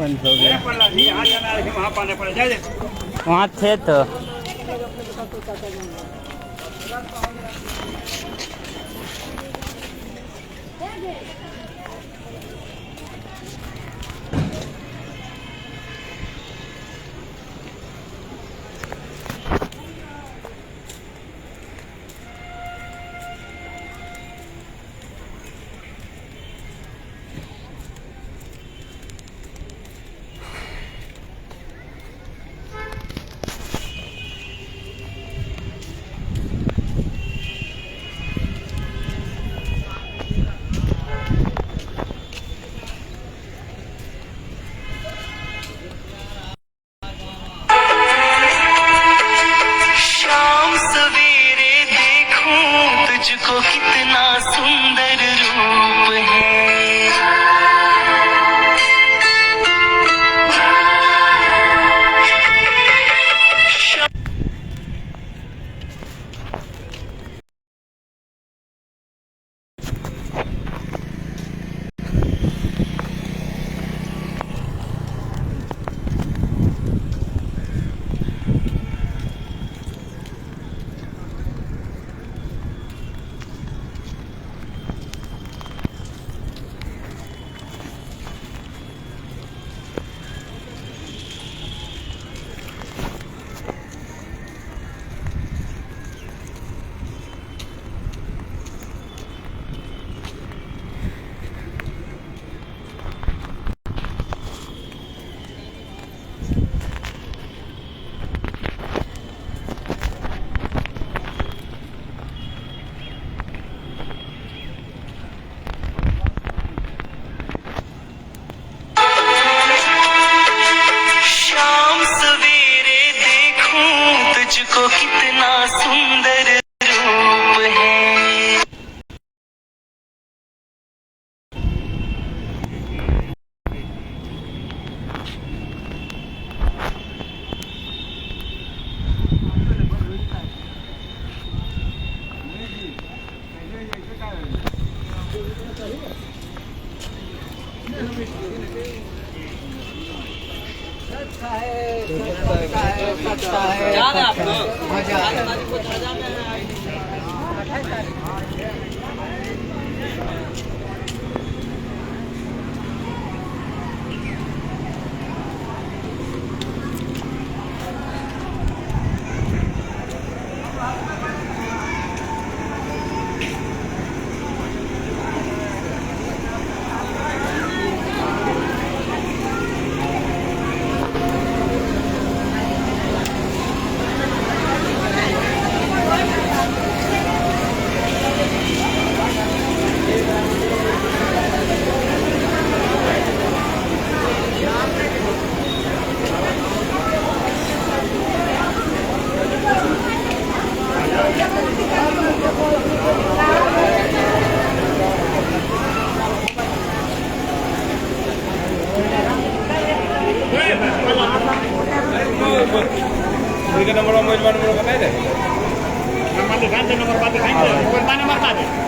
बंद हो गया। वहाँ थे तो तुझको कितना सुंदर रूप है। तुझको कितना सुंदर रूप है।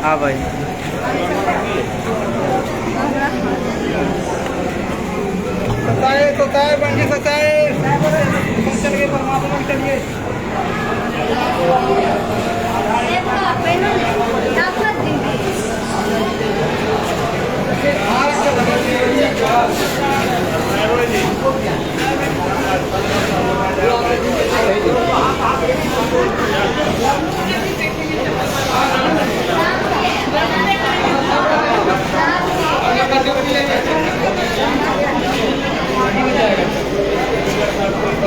हाँ भाई सताए बंदी सताए चलिए परमात्मा चलिए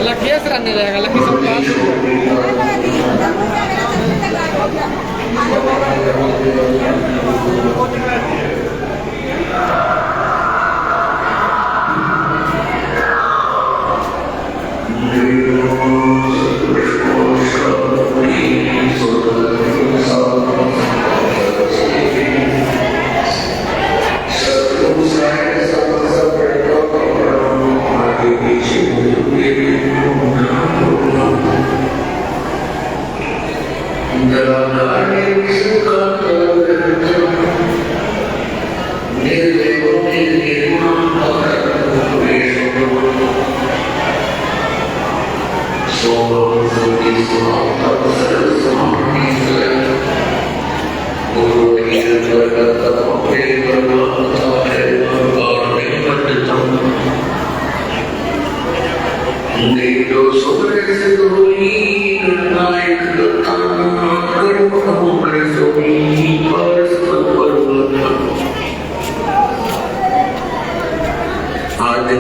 लखिया से रहने जाएगा लखी सब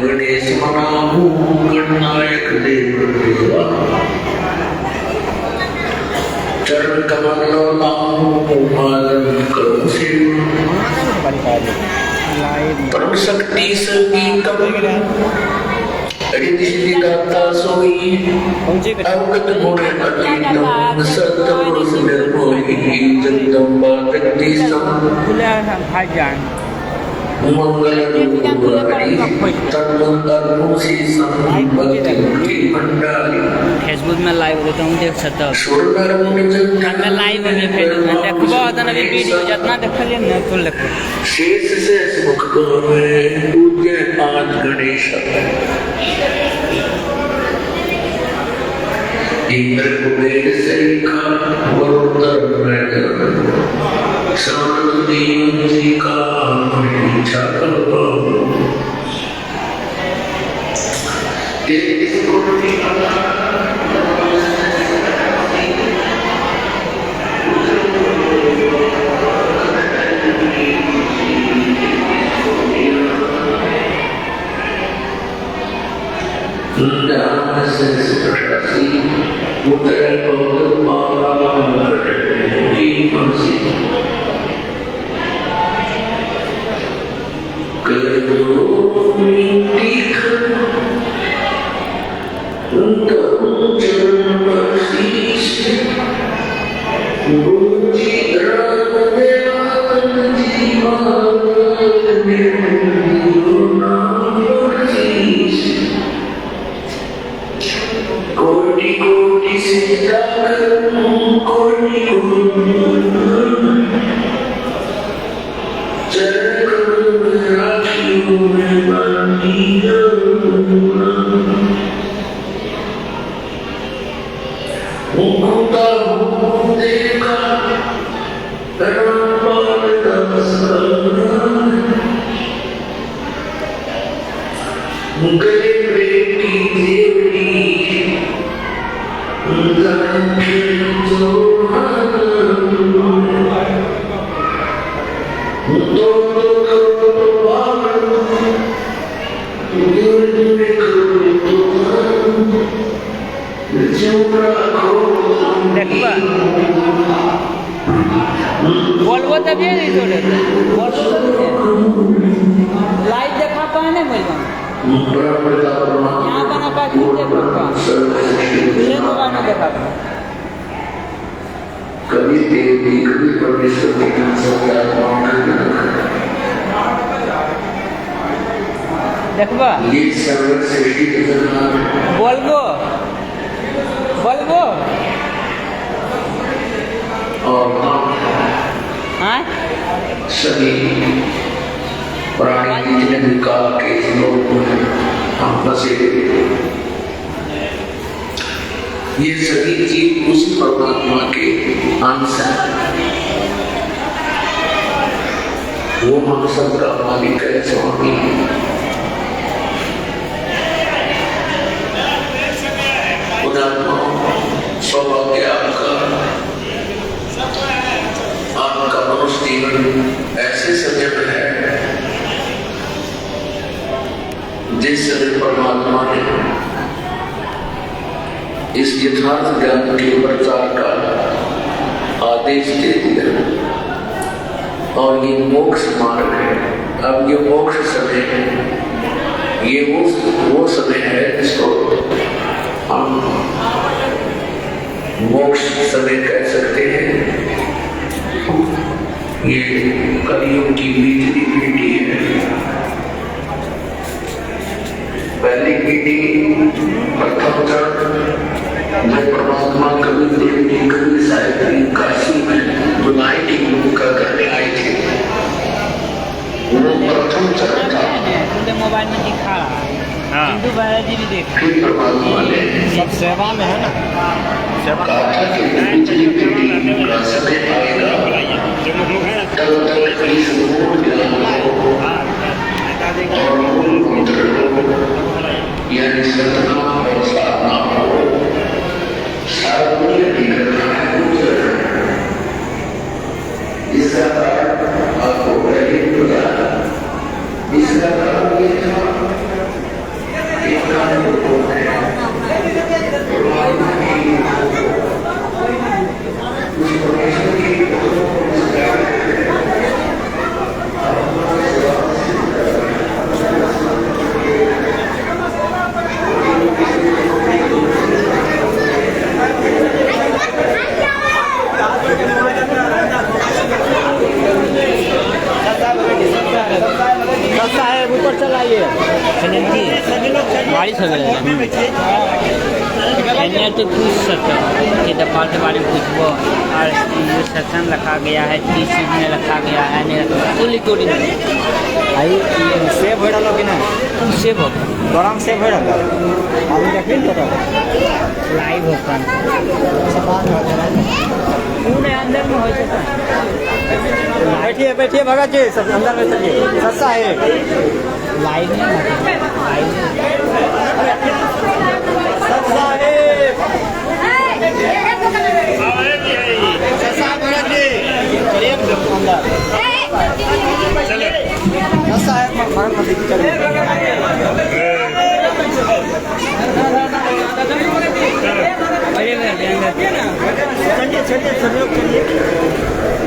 गणेश मनाहु गणनायक देव देवा चरण कमल लाहु मालन करो सेवा परम शक्ति संगीतम रिद्धि सिद्धि दाता सोई अवगत गुण अतीतम सत्पुरुष निर्मोही जगदम्बा जगदीशम मंगल रूपी तन्मंतर्मुषि संभक्ति की भंडारी फेसबुक में लाइव होता हूँ, देख सकता हूँ। सुरनर मुनिजन मैं लाइव में फेसबुक में देखो आता ना वीडियो जितना देख लिया ना तो लिखो शेष से मुख में पूज्य आज गणेश इंद्र कुबेर सैखा वरुण में शांति जी का छात्र तेरे कोटि बोलबो तभी नहीं छोड़े लाइव देखा पाए ना मुझे यहाँ बना पाए मोबाइल में देखा कभी देवी कभी परमेश्वर देखबा ये सर्वर सृष्टि बोलबो बोलबो और हाँ सभी प्राणी जितने भी काल के लोग हम बसे ये सभी जीव उस परमात्मा के अंश हैं। वो हम सबका मालिक है स्वामी। सौभाग्य आपका मनुष्य जीवन ऐसे समय में है जिस समय परमात्मा ने इस यथार्थ ज्ञान के प्रचार का आदेश दे दिया और ये मोक्ष मार्ग है। अब ये मोक्ष समय है, ये वो समय है जिसको हम मोक्ष समय कह सकते हैं। ये कलियुग की बीतती पीढ़ी है। पहली पीढ़ी प्रथम चरण जब परमात्मा कभी साहित्य काशी में बुनाई की भूमिका करने आए थे, वो प्रथम चरण था। मोबाइल में दिखा रहा है हिंदू बालाजी भी देख फिर परमात्मा ने सब सेवा में है ना कहा था कि बीतती पीढ़ी का समय आएगा तब तक इस मूल ज्ञान को और मूल मंत्र को यानी सतना और साधना को सार्वजनिक करना है। इसका कारण आपको पहले बताया। इसका कारण ये था बारिश हो गया एने तो पूछ सकते कि दफाल के बारे में पूछबो और जो सेक्शन रखा गया है 30 में रखा गया है तो रिकॉर्डिंग आई सेव हो रहा कि ना सेव हो गरम सेव हो रहा अभी देखिए तो लाइव होता पूरे अंदर में हो जाता बैठिए बैठिए भगत जी सब अंदर में चलिए सस्ता है लाइव नहीं लाइव सस्ता है सस्ता भगत जी चलिए अंदर चलिए सस्ता है भगत जी चलिए चलिए चलिए सब लोग चलिए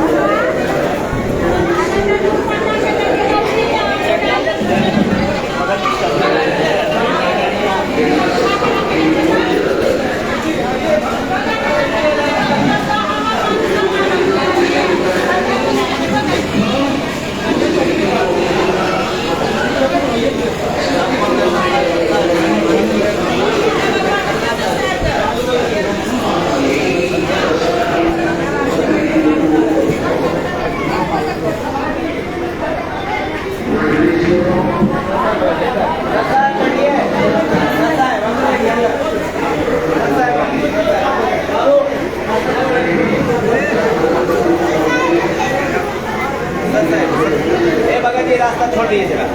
रास्ता छोड़ दीजिए जरा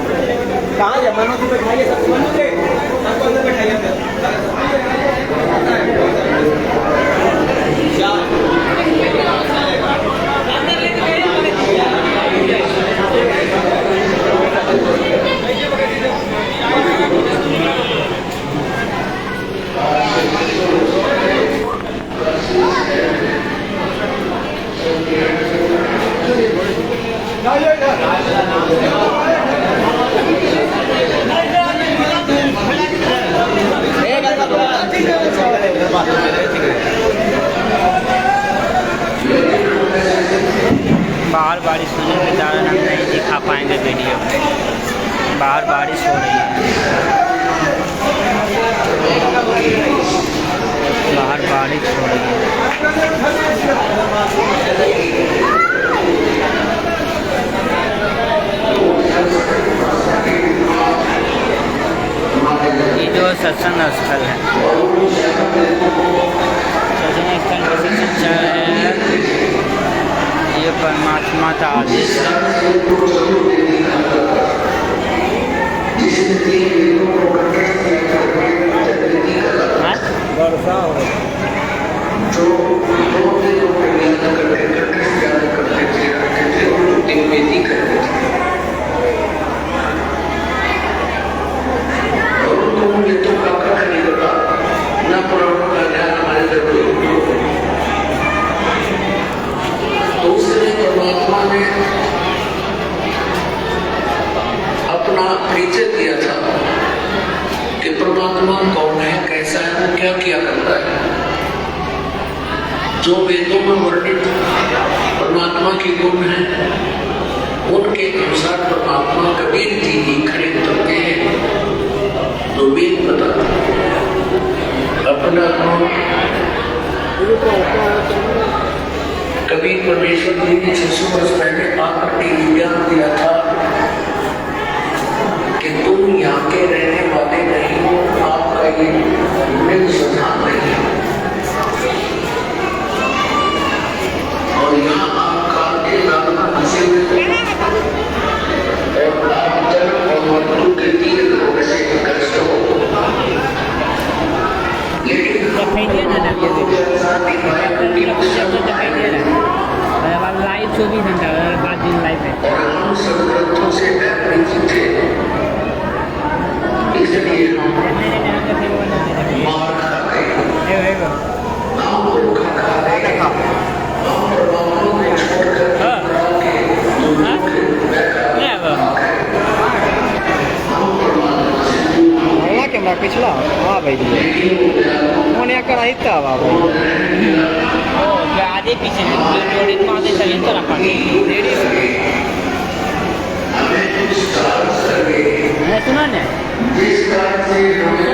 कहाँ जा मनो से बैठाइए सबको अंदर बैठाइए बाहर बारिश होने के कारण हम नहीं दिखा पाएंगे वीडियो बाहर बारिश हो रही है बाहर बारिश हो रही है ये जो सत्संग स्थल है सत्संग स्थल का सत्संग चल रहा है ये परमात्मा का आदेश है वर्षा हो रही परमात्मा ने अपना परिचय दिया था कि परमात्मा कौन है कैसा है वो क्या किया करता है जो वेदों में वर्णित परमात्मा के गुण हैं उनके अनुसार परमात्मा कबीर जी ही खड़े उतरते हैं तो वेद बताते अपना कबीर परमेश्वर जी ने 600 वर्ष पहले आकर के ज्ञान दिया था कि तुम यहाँ के रहने वाले नहीं हो आपका ये मृत स्थान नहीं है और यहाँ आप काल के नाम में फंसे हुए और आप जन्म और मृत्यु के 3 रोग से ग्रस्त हो लेकिन लाइव 24 घंटा बाद दिन लाइव है और हम सब ग्रंथों से परिचित थे इसलिए हम मार खा गए हम धोखा खा गए हम परमात्मा को छोड़कर कैमरा पिछला हाँ भाई उन्हें कराई था बाबू आधे पीछे आधे चलिए तो रखा सुना ना जिस कारण से हमें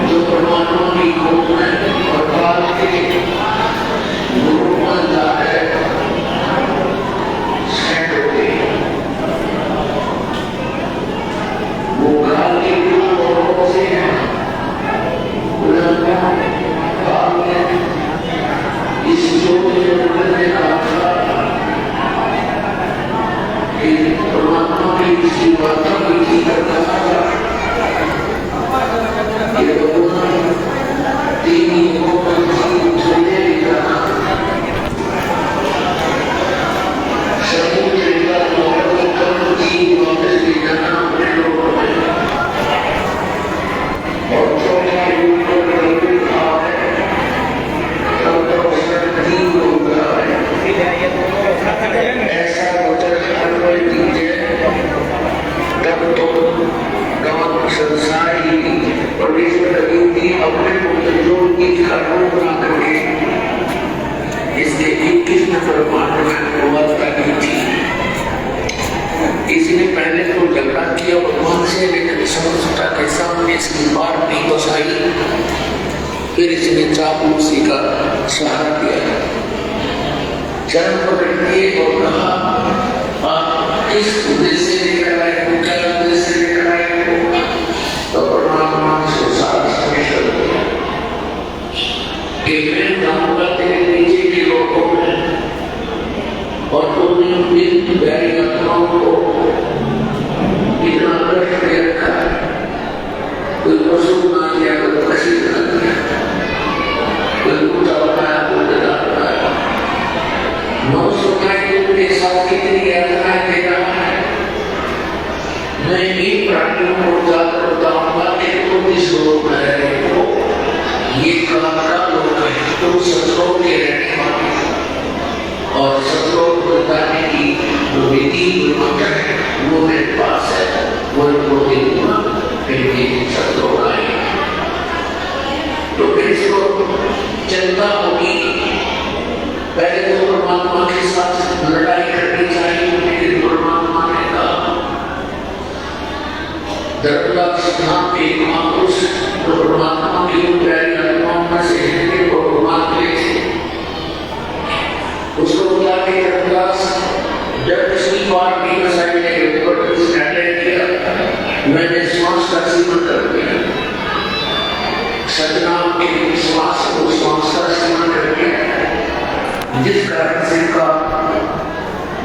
जो परमात्मा की खोज में और बात के गुरुमान है सेट होते वो काल के गुरु और से इस जोड़ ने कहा था कि परमात्मा की किसी वार्ता की थी करता था ये भगवान तीन युगों में जीव छोड़े लिखा समुद्र का मोहर कर्म जीव वापस ले जाना अपने लोगों में और चौथा युग को रवि कहा है तब तो जीव हो गया है ऐसा वचन अन्वय दीजिए तब तो गमन संसार ही परमेश्वर कभी अपने पुत्र की कर्मों बना करके इसने कृष्ण परमात्मा में वार्ता की थी। इसने पहले तो झगड़ा किया भगवान से, लेकिन समझता के सामने इसकी बात नहीं बसाई। फिर इसने चापलूसी का सहारा दिया, चरण पकड़ के और कहा आप किस उद्देश्य से लेकर आए हो, क्या उद्देश्य से लेकर आए हो? तो परमात्मा से सारा समेशन किया कि मैं जाऊंगा तेरे नीचे के लोगों में और तुमने इन प्यारी आत्माओं को इतना कष्ट दे रखा है, कोई पशु ना किया, कोई पक्षी ना किया, कोई कुत्ता बनाया, कोई गधा बनाया, मनुष्य के साथ कितनी यातनाएं दे रहा है। मैं इन प्राणियों को जाकर बताऊंगा कि तुम इस लोक में रह रहे हो, ये कला का लोक है, तुम सतलोक के रहने वाले और सतलोक बताने की जो विधि मंत्र है वो मेरे पास है, वो दे दूंगा, फिर भी सतलोक आए। तो फिर इसको चिंता होगी, पहले तो परमात्मा के साथ लड़ाई करनी चाहिए, लेकिन परमात्मा ने कहा धर्मराज सिद्धांत के महापुरुष जो परमात्मा की प्यारी आत्माओं में से हैं वो भगवान के थे। उसको बोला कि धर्मराज जब पिछली बार भी बसाई ने ऊपर स्टैंड किया, मैंने श्वास का सेवन कर दिया, सतनाम के विश्वास को श्वास का सेवन कर दिया, जिस कारण से का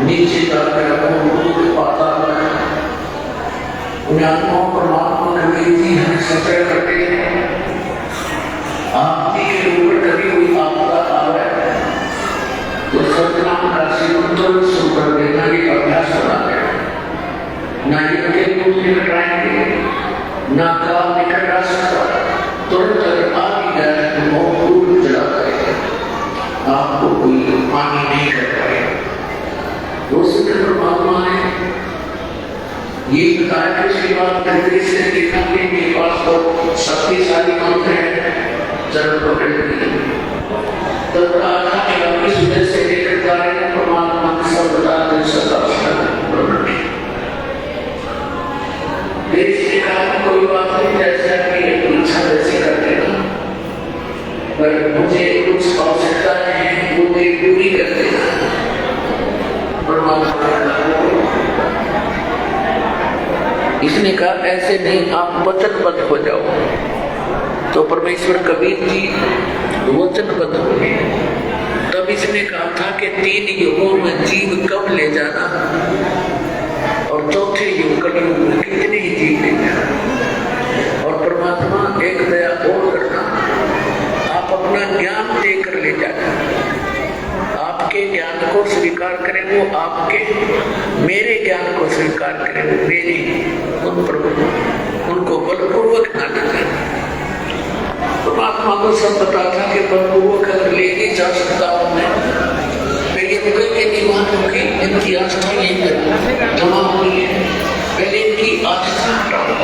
नीचे जाकर अपने पाता आत्माओं परमात्मा कभी हमें सचय करते हैं। आपके ऊपर कभी कोई आपदा आ रहा है तो सतनाम का सेवन तुरंत शुरू कर देना, ये अभ्यास बना है। ना ये अकेले को निकट आएंगे, ना काम निकट आ सकता, तुरंत अगर आ भी गया तो बहुत दूर चला जाएगा, आपको कोई पानी नहीं कर पाएगा। वो सिद्ध परमात्मा है। ये बताया कि उसके बाद निर्देश ने देखा कि मेरे पास तो शक्तिशाली मंत्र है, चरण पकड़ लिया। तब कहा कि आप इस उद्देश्य से लेकर जा रहे हैं, परमात्मा के सब बता दें सदा देश ने कहा कोई बात नहीं, जैसा कि इच्छा वैसे कर देना, पर मुझे कुछ आवश्यकताएं हैं वो मेरी पूरी कर देना। परमात्मा इसने कहा ऐसे नहीं, आप वचनबद्ध हो जाओ। तो परमेश्वर कबीर जी वचनबद्ध हो गए। तब इसने कहा था कि 3 युगों में जीव कब ले जाना और चौथे युग कलयुग में कितने ही जीव ले जाना। और परमात्मा एक दया और करना, आप अपना ज्ञान देकर ले जाना, आपके ज्ञान को स्वीकार करें वो आपके, मेरे ज्ञान को स्वीकार करें वो मेरे, उन पर उनको बलपूर्वक आना चाहिए। तो परमात्मा को सब पता था कि प्रभु को अगर लेके जा सकता हूँ मैं, फिर ये मुझे के दीवान होगी, इनकी आस्था यही है जमा हुई है। पहले इनकी आस्था हटाओ,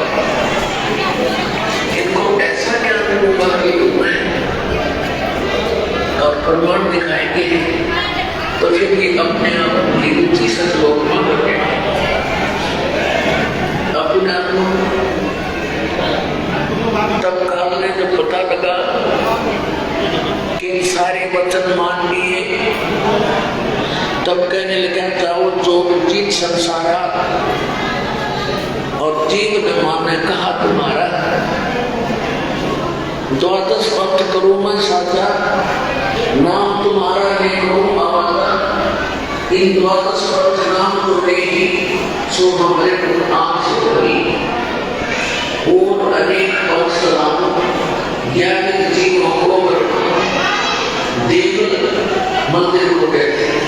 इनको ऐसा ज्ञान होगा कि मैं और प्रमाण दिखाएंगे, तो फिर ये अपने आप की रुचि सतलोक में बढ़े। अपने आप को तब काल ने जब पता लगा कि सारे वचन मान लिए, तब कहने लगा जाओ जो जीत संसारा और जीव ने माने कहा तुम्हारा, द्वादश पंथ करो मैं साचा, नाम तुम्हारा है करो आवाजा, इन द्वादश पंथ नाम तो नहीं सो हमारे को आंख से भरी, और अनेक अवसराम ज्ञान जीवों को देव मंदिर को कहते हैं,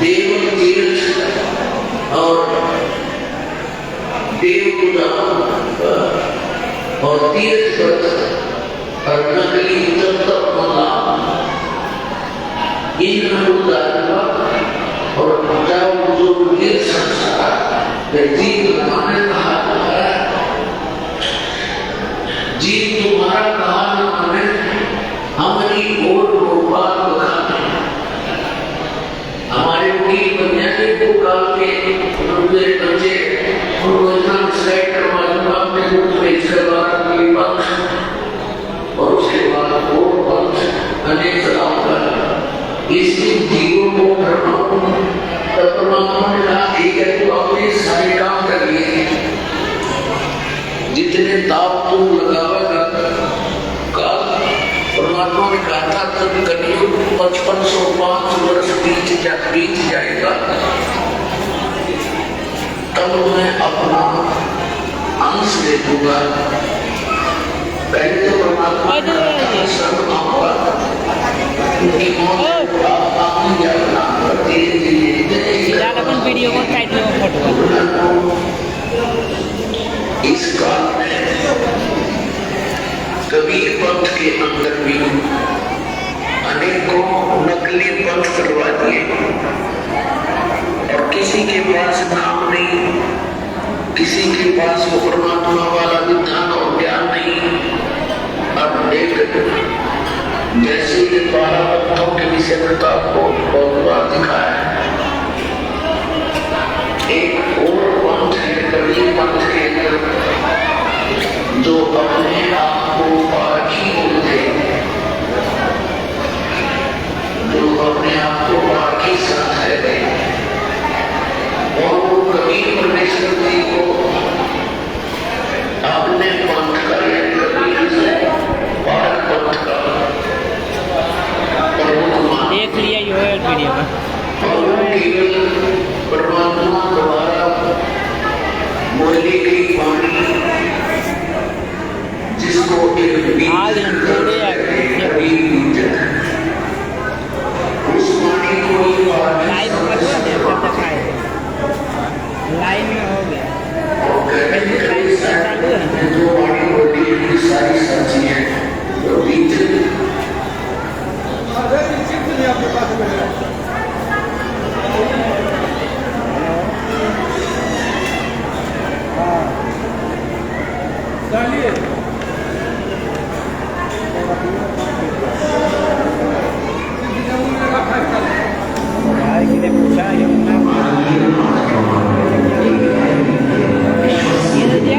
देव तीर्थ और देव पूजा और तीर्थ और नकली तत्व माला इन और जाओ जो तीर्थ संसार जीव माने कहा जीव तुम्हारा कहा न माने हमारी ओर गोपाल बखाने, हमारे वकील वैज्ञानिक को काल के उनके बच्चे उनको इतना डिसाइड करवा दूंगा अपने रूप में इसका अगली पक्ष और उसके बाद और पक्ष अनेक सलाह कर इसके जीवों को करना। तब परमात्मा ने कहा ठीक है तू अपने सारे काम कर लिए, जितने ताप तू लगावेगा काल, परमात्मा ने कहा था तब कलयुग 5505 वर्ष बीत जाएगा, तब मैं अपना अंश दे दूंगा। पहले तो परमात्मा ने कहा था सब आऊंगा, अपन वीडियो को टाइटल में फोटो इस काल में कबीर पंथ के अंदर भी अनेकों नकली पंथ करवा दिए और किसी के पास नाम नहीं, किसी के पास वो परमात्मा वाला विधान और ज्ञान नहीं। अब एक जैसे ये 12 पंथों के विषय में तो आपको बहुत बार दिखाया है, एक और पंथ है कबीर पंथ के अंदर जो अपने आप को पारखी बोलते, जो अपने आप को पारखी समझते हैं और वो कबीर परमेश्वर जी को अपने पंथ का कबीर से पारक पंथ का देख लिया वीडियो में केवल परमात्मा द्वारा बोली गई वाणी जिसको एक उस वाणी को लाइन में हो गया जो वाणी बोली सारी सच्ची है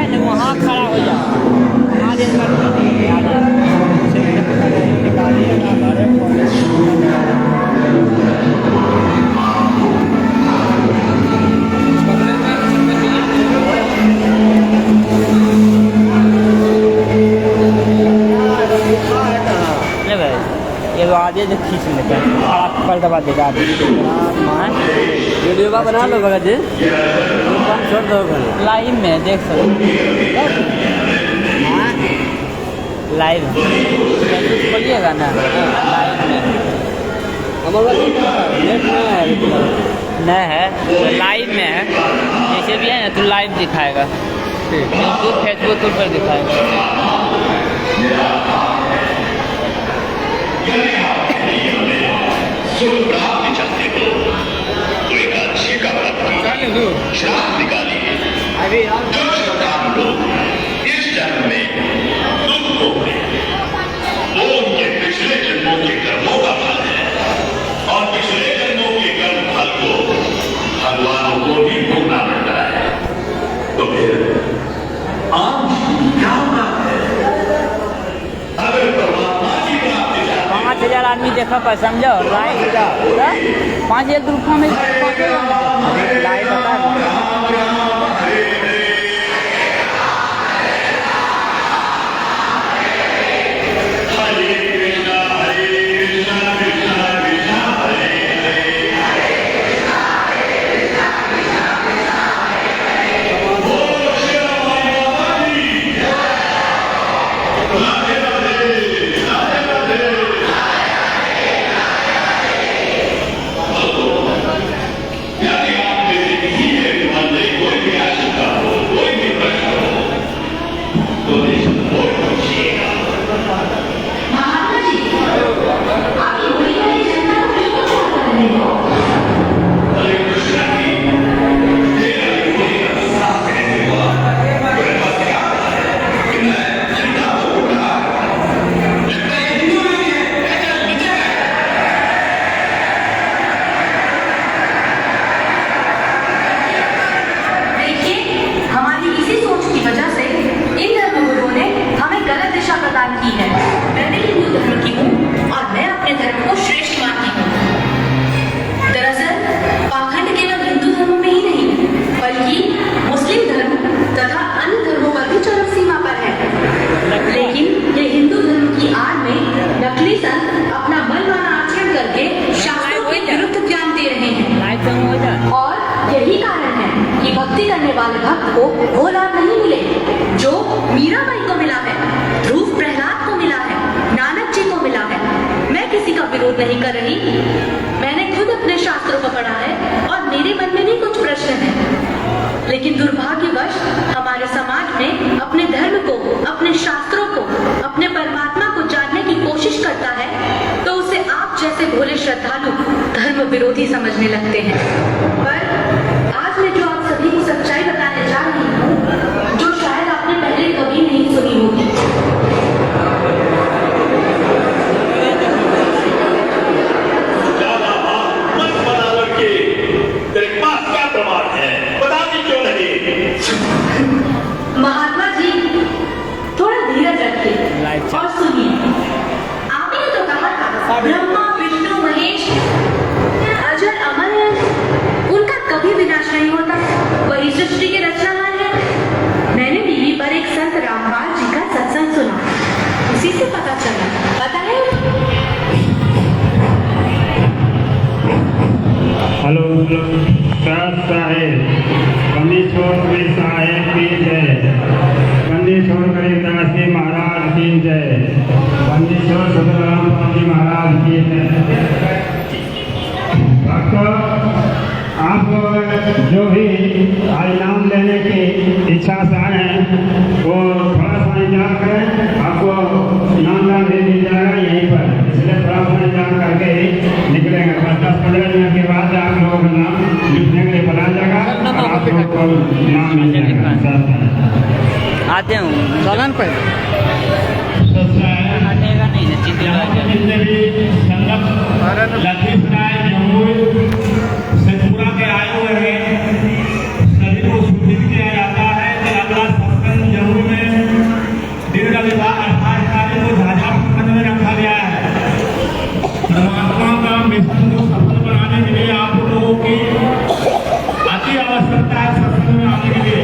तो वहाँ खड़ा हो जाओ ये आगे जो खींच लेते हैं आप पर दबा देगा वीडियो का बना लो भगत जी, छोड़ दो लाइव में देख सकते लाइव खोलिएगा ना लाइव में हमारा नेट नहीं है लाइव में है, जैसे भी है ना तो लाइव दिखाएगा, यूट्यूब फेसबुक पर दिखाएगा। इस जन्म में दुख भोगे, वो उनके पिछले जन्मों के कर्मों का फल है और पिछले जन्मों के कर्म फल को भगवानों को भी भोगना पड़ता है। तो फिर आप क्या बात है? अगर परमात्मा की प्राप्ति चाहते 5000 आदमी देखा पर समझो लाइव 5 एक ग्रुप में लाइव बता की है। मैंने हिंदू धर्म की हूँ और मैं अपने धर्म को श्रेष्ठ मानती हूँ। दरअसल पाखंड केवल हिंदू धर्म में ही नहीं बल्कि मुस्लिम धर्म तथा अन्य धर्मों पर भी चरम सीमा पर है। लेकिन ये हिंदू धर्म की आड़ में नकली संत अपना मनमाना आचरण करके शास्त्रों के विरुद्ध ज्ञान दे रहे हैं और यही कारण है कि भक्ति करने वाले भक्त को वो लाभ नहीं मिले जो मीराबाई को मिला है, ध्रुव प्रहलाद को मिला है, नानक जी को मिला है। मैं किसी का विरोध नहीं कर रही, मैंने खुद अपने शास्त्रों को पढ़ा है और मेरे मन में भी कुछ प्रश्न हैं। लेकिन दुर्भाग्यवश हमारे समाज में अपने धर्म को, अपने शास्त्रों को, अपने परमात्मा को जानने की कोशिश करता है तो उसे आप जैसे भोले श्रद्धालु धर्म विरोधी समझने लगते हैं। पर आज मैं जो आप सभी को सच्चाई बताने जा रही हूँ, जो शायद आपने पहले कभी नहीं सुनी होगी। तेरे पास क्या प्रमाण है? बताने क्यों नहीं? महात्मा जी थोड़ा धीरज रखिए और सुनिए। आपने तो कहा था ब्रह्मा विष्णु महेश अजर अमर है, उनका कभी विनाश नहीं होता, वही सृष्टि के रचनाकार है। मैंने टीवी पर एक संत रामपाल जी का सत्संग सुना, उसी से पता चला। पता है हेलो साहेब बंदी छोड़ गई साहेब की जय, बंदी छोड़ गई दासी महाराज की जय, बंदी छोड़ सदराम जी महाराज की जय। भक्तों, आप जो भी आज नाम लेने की इच्छा से आए हैं वो थोड़ा सा इंतजार करें, आपको नाम दे दी जाएगा यहीं पर, इसलिए थोड़ा सा इंतजार करके ही निकलेंगे। 10-15 मिनट के बाद आप लोगों का नाम लिखने के लिए बुलाया जाएगा और आप लोगों को नाम मिल जाएगा। आते हूँ चलन पे आतेगा नहीं ना जितने भी संगत लखीसराय जमुई सतपुरा के आए हुए हैं सभी को सूचित किया जाता है कि अगला सत्संग जमुई में दिन रविवार 28 तारीख को झाझा प्रखंड में रखा गया है। परमात्मा का मिशन को सफल बनाने के लिए आप लोगों की अति आवश्यकता है सत्संग में आने के लिए।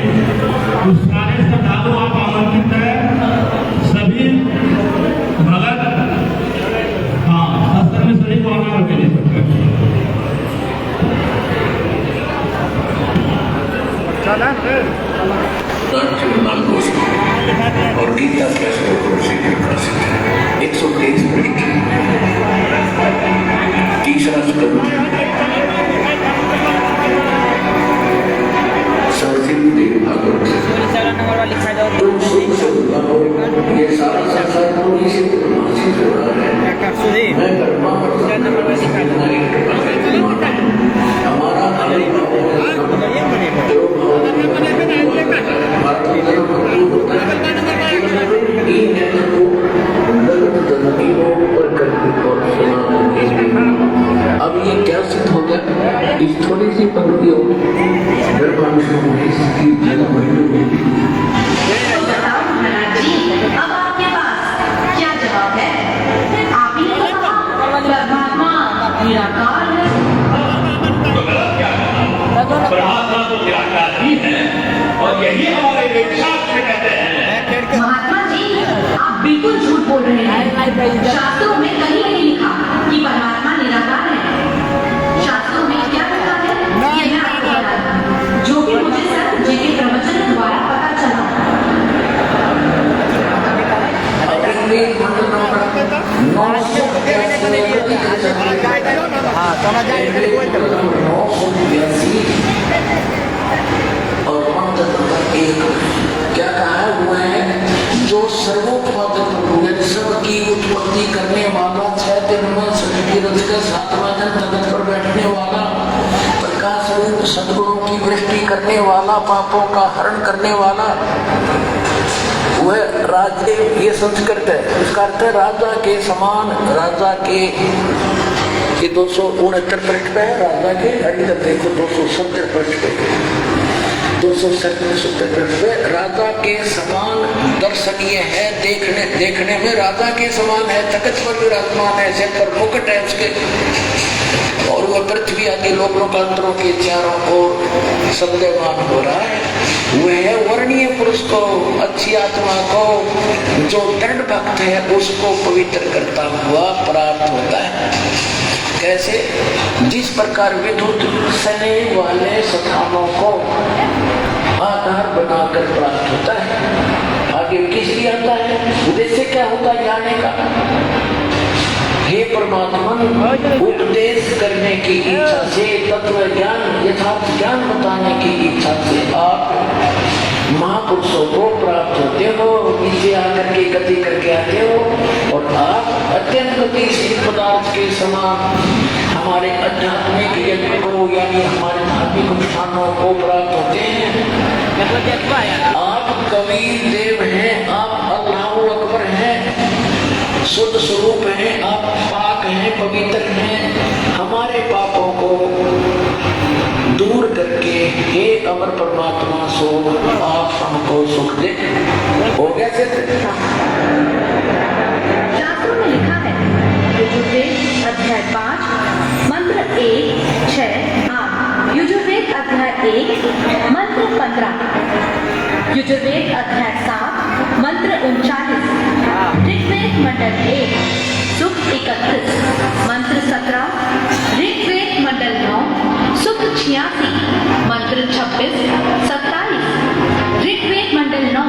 उस सारे श्रद्धालु आप आमंत्रित हैं, सभी भगत सत्संग में सभी को आना के लिए और गीता के श्लोकों से प्रकाशित है। 123 पृष्ठ, तीसरा स्कंद, संस्कृत भागवत। तुम सुख से उदाहो, ये सारा संसार पूरी से ब्रह्मासी से बना है। मैं ब्रह्मा और हमारा ब्रह्मा विष्णु महेश की जगह बनी होगी। तो बताओ महाराज जी, अब आपके पास क्या जवाब है? आप ही ने कहा परमात्मा निराकार है। तो गलत क्या है? परमात्मा तो निराकार ही है और यही हमारे वेदशास्त्र में कहते हैं। महात्मा जी, आप बिल्कुल झूठ बोल रहे हैं। शास्त्रों में कहीं नहीं लिखा कि परमात्मा निराकार है। शास्त्रों में क्या लिखा है ये मैं आपको बता दूं, जो भी मुझे सर जी के प्रवचन द्वारा पता चला। और मंत्र नंबर 1 क्या कहा हुआ है? जो सर्वोत्पादक प्रभु है, सबकी उत्पत्ति करने वाला, 6 दिन में सृष्टि रच कर 7वां दिन तख्त पर बैठने वाला, प्रकाश रूप सद्गुणों की वृष्टि करने वाला, पापों का हरण करने वाला, वह राजदेव। ये संस्कृत है, इसका अर्थ है राजा के समान। राजा के 269 पृष्ठ पे है, राजा के अभी देखो 270 पृष्ठ पे, 270 पृष्ठ पे राजा के समान दर्शनीय है। देखने में राजा के समान है, तख्त पर विराजमान है, सिर पर मुकुट है उसके, और वह पृथ्वी आदि लोकांतरों के चारों ओर सदैवान हो रहा है। वह वर्णीय पुरुष को, अच्छी आत्मा को, जो दृढ़ भक्त है उसको पवित्र करता हुआ प्राप्त होता है। कैसे? जिस प्रकार विद्युत सने वाले स्थानों को आधार बनाकर प्राप्त होता है। आगे किस लिए आता है? उद्देश्य क्या होता है जाने का? हे परमात्मा, उपदेश करने की इच्छा से, तत्व ज्ञान, यथार्थ ज्ञान बताने की इच्छा से आप महापुरुषों को प्राप्त होते हो, नीचे आकर के गति करके आते हो, और आप अत्यंत गतिशील पदार्थ के समान हमारे आध्यात्मिक यज्ञ को, यानी हमारे धार्मिक अनुष्ठानों को प्राप्त होते हैं। आप कबीर देव हैं, आप अल्लाहु अकबर हैं, शुद्ध स्वरूप हैं, आप पाक हैं, पवित्र हैं। हमारे पापों को दूर करके हे अमर परमात्मा सो आप हमको सुख दे। हो गया शास्त्रों में लिखा है, यजुर्वेद अध्याय 5 मंत्र 1, 6, 8, यजुर्वेद अध्याय 1 मंत्र 15, यजुर्वेद अध्याय 7 मंत्र 39, ऋग्वेद मंडल 1 सुक्त 31, मंत्र 17, ऋग्वेद मंडल 9 सुक्त 86, मंत्र 26, 27, ऋग्वेद मंडल 9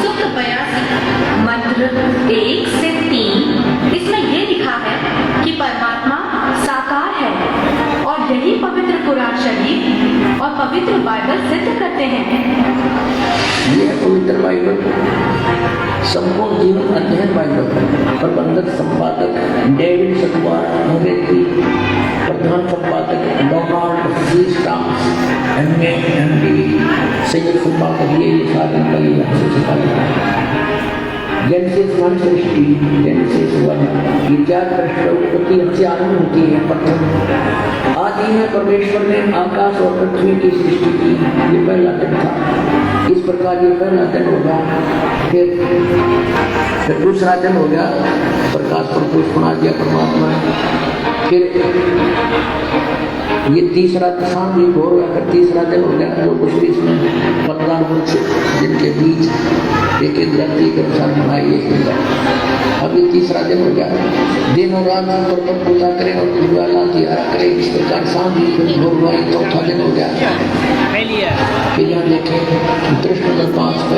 सुक्त 82, मंत्र 1 से 3। इसमें यह लिखा है कि परमात्मा साकार है, और यही पवित्र कुरान शरीफ और पवित्र बाइबल सिद्ध करते हैं। ये पवित्र बाइबल, संपूर्ण जीवन अध्ययन बाइबल, प्रबंधक संपादक डेविड सतवार, अंग्रेजी प्रधान संपादक Donald C Stams, MA, MD, संयुक्त संपादक ये सारे जेनेसिस 1 सृष्टि, जेनेसिस 1 ये 4 पृष्ठ उत्पत्ति हमसे आरंभ होती है। प्रथम आदि में परमेश्वर ने आकाश और पृथ्वी की सृष्टि की, ये पहला दिन था। इस प्रकार ये पहला दिन होगा, फिर दूसरा दिन हो गया, प्रकाश प्रकाश बना दिया परमात्मा ने। फिर ये तीसरा शाम भी हो गया, फिर तीसरा दिन हो गया, जो कुछ भी इसमें 15 वर्ष जिनके बीच एक एक धरती के अनुसार बनाई। अब ये तीसरा दिन हो गया, दिन और रात ऊपर पर पूजा करें और ज्वाला की आरा करें, इस प्रकार शाम भी फिर भोर हुआ, चौथा दिन हो गया। फिर यहाँ देखें दृष्ट नंबर 5 पे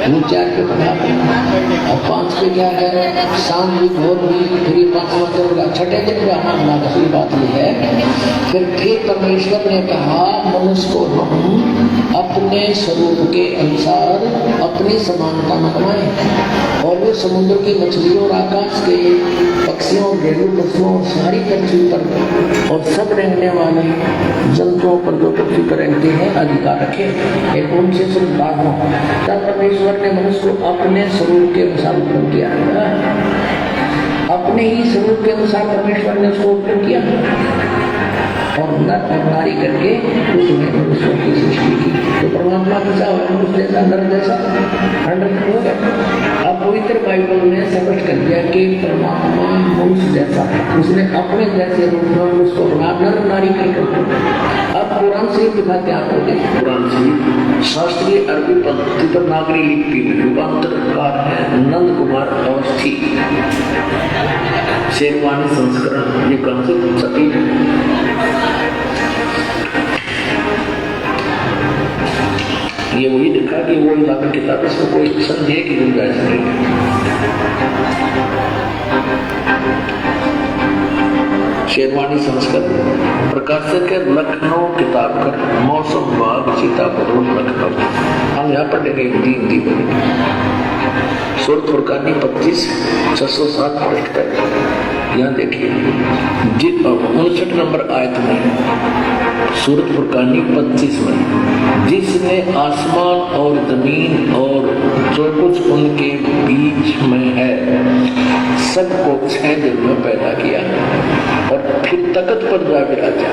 वो 4 पे बढ़ा, और 5 पे क्या है? शाम भी भोर हुई, फिर ये 5वां दिन होगा। छठे दिन पे आना दूसरी बात ये है, फिर परमेश्वर ने कहा मनुष्य को हम अपने स्वरूप के अनुसार अपनी समानता में बनाए, और वो समुद्र की मछलियों और आकाश के पक्षियों, घरेलू पशुओं, सारी पृथ्वी पर और सब रहने वाले जंतुओं पर जो पृथ्वी पर रहते हैं अधिकार रखे। एक उनसे संभाग हो, तब परमेश्वर ने मनुष्य को अपने स्वरूप के अनुसार उत्पन्न किया। अब अपने ही स्वरूप के अनुसार परमेश्वर ने उसको उपयोग किया और नर और नारी करके उसने मनुष्यों की सृष्टि की। तो परमात्मा कैसा हो, मनुष्य जैसा, नर जैसा, 100% हो गया। अब पवित्र बाइबल ने स्पष्ट कर दिया कि परमात्मा मनुष्य जैसा है, उसने अपने जैसे रूप में उसको बना, नर नारी करके। अब कुरान शरीफ दिखाते हैं आपको, देखिए कुरान शरीफ शास्त्रीय अरबी पद्धति पर नागरी लिपि में रूपांतरकार है नंद कुमार अवस्थी, शेरवानी संस्करण। ये कौन से सटीक है? ये वही लिखा कि वो इलाका किताब, इसमें कोई संदेह की गुंजाइश नहीं। शेरवानी संस्कृत प्रकाशक है लखनऊ किताब कर, मौसम बाग सीतापुर लखनऊ। हम यहाँ पढ़ेंगे हिंदी सूरत फुरकानी 25/607 पृष्ठ पर। यहाँ देखिए 59 नंबर आयत में सूरत फुरकानी 25 में, जिसने आसमान और जमीन और जो कुछ उनके बीच में है सबको 6 दिन में पैदा किया और फिर तख्त पर जा विराजा।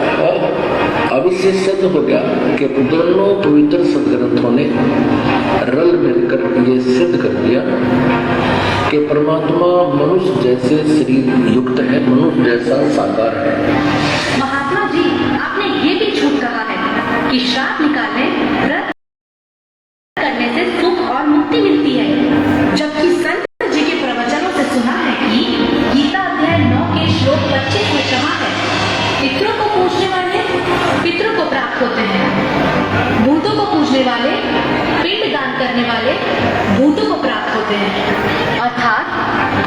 अब इससे सिद्ध हो गया कि दोनों पवित्र सदग्रंथों ने रल मिलकर ये सिद्ध कर दिया कि परमात्मा मनुष्य जैसे शरीर युक्त है, मनुष्य जैसा साकार है। महात्मा जी, आपने ये भी झूठ कहा है कि श्राप निकालने, व्रत करने से सुख और मुक्ति मिलती है, जबकि संत जी के प्रवचनों से सुना है कि गीता अध्याय 9 के श्लोक 25 में कहा है, पितरों को पूजने वाले पितरों को प्राप्त होते हैं, भूतों को पूजने वाले, पिंड दान करने वाले भूतों को प्राप्त होते हैं, अर्थात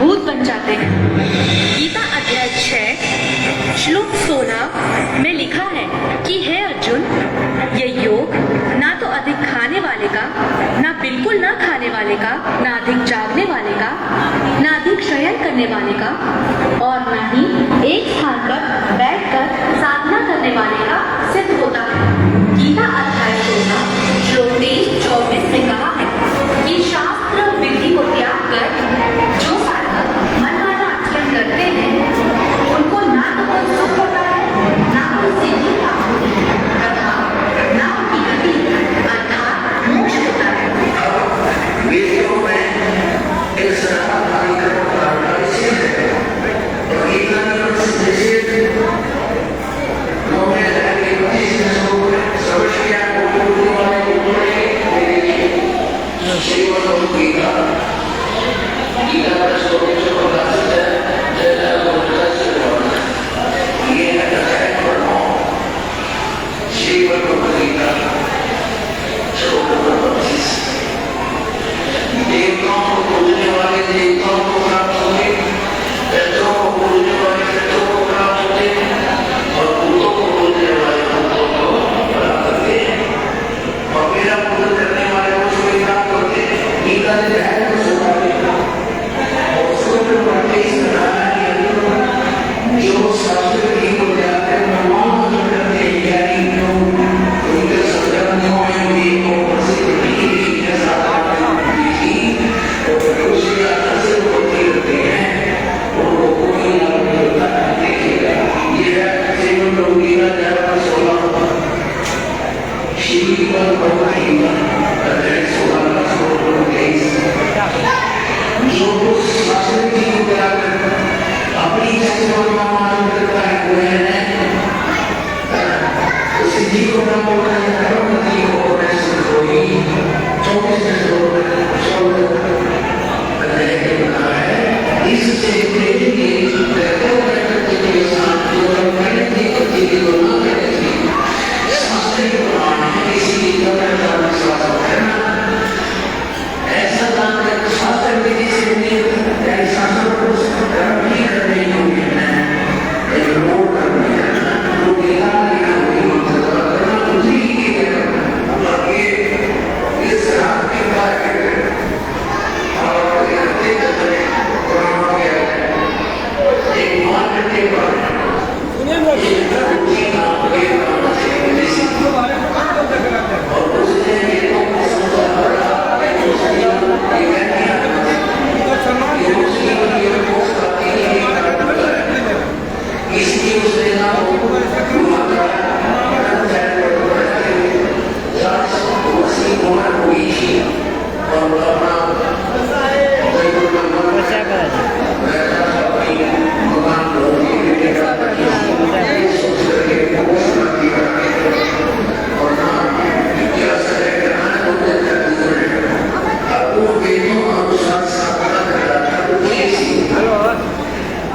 भूत बन जाते हैं। गीता अध्याय 6 श्लोक 16 में लिखा है कि हे अर्जुन, ये योग ना तो अधिक खाने वाले का, ना बिल्कुल ना खाने वाले का, ना अधिक जागने वाले का, ना अधिक शयन करने वाले का, और ना ही एक स्थान पर बैठकर साधना करने वाले का सिद्ध होता है। गीता अध्याय 16 श्लोक 23-24 में कहा है कि शास्त्र विधि को त्याग कर जो साधक मनमाना आचरण करते हैं उनको ना तो कोई सुख होता है, ना कोई सिद्धि प्राप्त होती है, तथा ना उनकी गति अर्थात मोक्ष होता है। वेदों में इस निषेध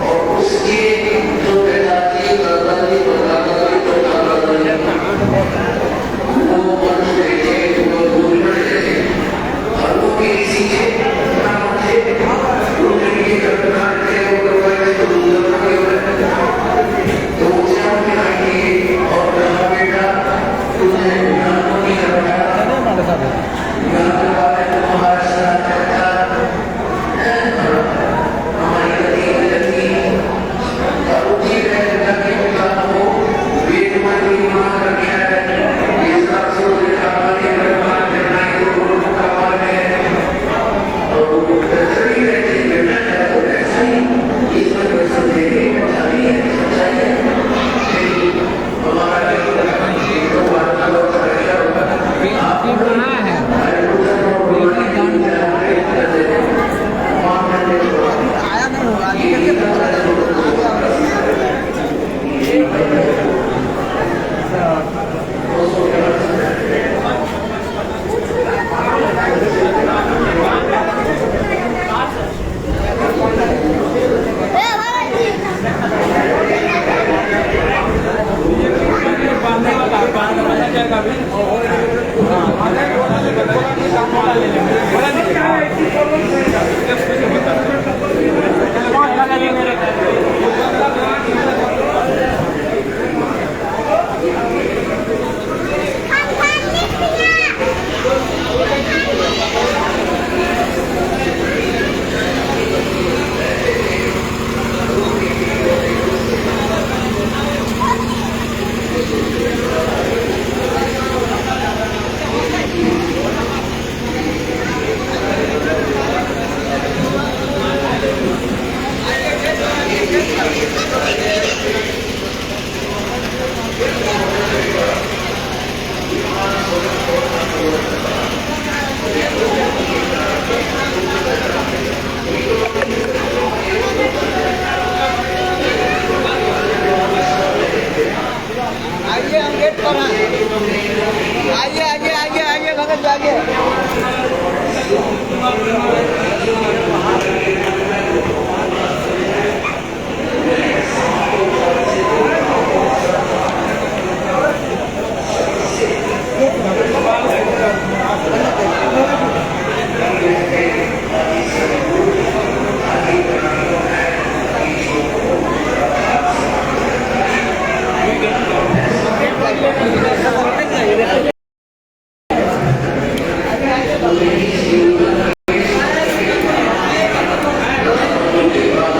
और उसके जो पिताजी दादाजी परदादाजी वो बन गए थे, वो दूर बढ़ गए और वो किसी के नाम थे उनके करना थे वो करवाए तो दूर गए तो उसे हमने कहा कि और कहा बेटा तुझे नाम नहीं करवाया हमारे साथ करता हमारी गति गति और उसी रहता कि उनका हो वेद मन निर्माण रखा है इस बात से उन्हें कहा कि निर्माण करना है तो उनको कहा है और वो सही रहते बेटा है तो ऐसा ही इसमें कोई समझेगी सही है सच्चाई है हमारा तो बात का लोग परेशान होगा आप आया नहीं होगा आगे करके आइए हम गेट पर हैं आइए आइए आइए आइए भगत जी आइए उसके बाद